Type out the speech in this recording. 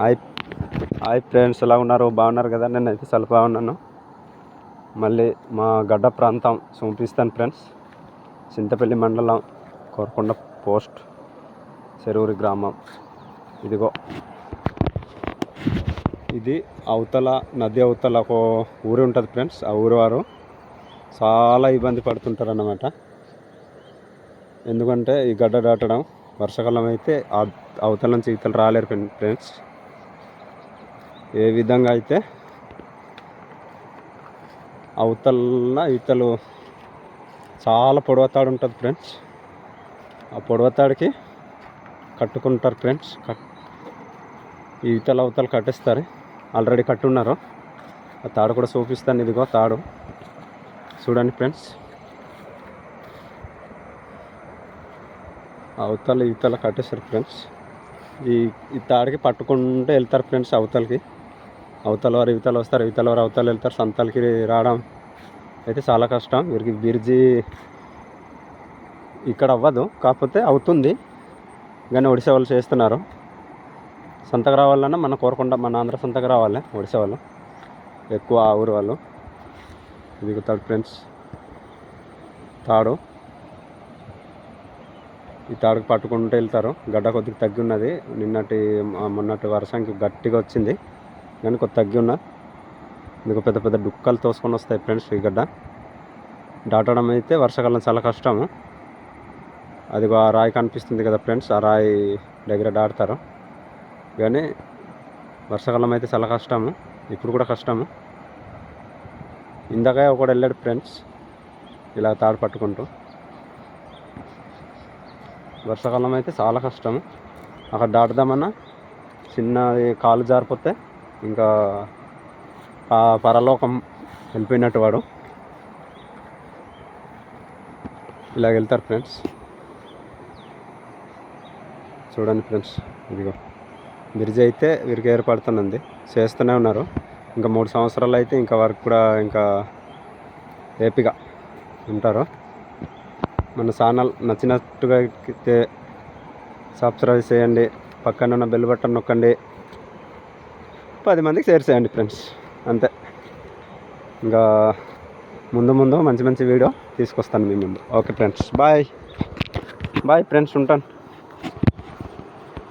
Hi hi friends, ఎలా ఉన్నారు? బాగున్నారు కదా? నేనైతే చాలా బాగున్నాను. మళ్ళీ మా గడ్డ ప్రాంతం చూపిస్తాను ఫ్రెండ్స్. చింతపల్లి మండలం, కోరకొండ పోస్ట్, చెరువురి గ్రామం. ఇదిగో ఇది అవతల నది అవతల ఒక ఊరు ఉంటుంది ఫ్రెండ్స్. ఆ ఊరు వారు చాలా ఇబ్బంది పడుతుంటారు అన్నమాట. ఎందుకంటే ఈ గడ్డ దాటడం వర్షాకాలం అయితే అవతల నుంచి ఇవతల రాలేరు ఫ్రెండ్స్. ఏ విధంగా అయితే అవతల ఇవతలు చాలా పొడవతాడు ఉంటుంది ఫ్రెండ్స్. ఆ పొడవతాడికి కట్టుకుంటారు ఫ్రెండ్స్. ఇవతల అవతల కట్టేస్తారు. ఆల్రెడీ కట్టున్నారు. ఆ తాడు కూడా చూపిస్తాను. ఇదిగో తాడు చూడండి ఫ్రెండ్స్. అవతల ఇవతల కట్టేస్తారు ఫ్రెండ్స్. ఈ తాడికి పట్టుకుంటూ వెళ్తారు ఫ్రెండ్స్. అవతల వారు ఇవతల వస్తారు, ఇవతల వారు అవతల వెళ్తారు. సంతలకి రావడం అయితే చాలా కష్టం. వీరికి బ్రిడ్జి ఇక్కడ అవ్వదు, కాకపోతే అవుతుంది కానీ ఒడిశా వాళ్ళు చేస్తున్నారు. సంతకు రావాలన్నా మన కోరకొండ, మన ఆంధ్ర సంతకు రావాలి ఒడిశా వాళ్ళు, ఎక్కువ ఆ ఊరు వాళ్ళు. దిగుతాడు ఫ్రెండ్స్ తాడు. ఈ తాడుకు పట్టుకుంటూ వెళ్తారు. గడ్డ కొద్దిగా తగ్గి ఉన్నది. మొన్నటి వర్షానికి గట్టిగా వచ్చింది కానీ కొద్ది తగ్గి ఉన్నది. మీకు పెద్ద పెద్ద డుక్కలు తోసుకొని వస్తాయి ఫ్రెండ్స్. ఈ గడ్డ దాటడం అయితే వర్షాకాలం చాలా కష్టము. అది ఆ రాయి కనిపిస్తుంది కదా ఫ్రెండ్స్, ఆ రాయి దగ్గర దాటుతారు. కానీ వర్షాకాలం అయితే చాలా కష్టము. ఇప్పుడు కూడా కష్టము. ఇందాక ఒకడు వెళ్ళాడు ఫ్రెండ్స్ ఇలా తాడు పట్టుకుంటూ. వర్షాకాలం అయితే చాలా కష్టము. అక్కడ దాటుదామన్నా చిన్న కాలు జారిపోతే ఇంకా పరలోకం వెళ్ళిపోయినట్టు వాడు. ఇలా వెళ్తారు ఫ్రెండ్స్. చూడండి ఫ్రెండ్స్, ఇదిగో బ్రిడ్జ్ అయితే వీరికి ఏర్పడుతున్నది, చేస్తూనే ఉన్నారు. ఇంకా 3 సంవత్సరాలు అయితే ఇంకా వర్క్ కూడా ఇంకా ఏపీగా ఉంటారు. మన ఛానల్ నచ్చినట్టుగా అయితే సబ్స్క్రైబ్ చేయండి, పక్కన ఉన్న బెల్ బటన్ నొక్కండి, 10 మందికి షేర్ చేయండి ఫ్రెండ్స్. అంతే. ఇంకా ముందు మంచి వీడియో తీసుకొస్తాను మీ ముందు. ఓకే ఫ్రెండ్స్, బాయ్ ఫ్రెండ్స్, ఉంటాను.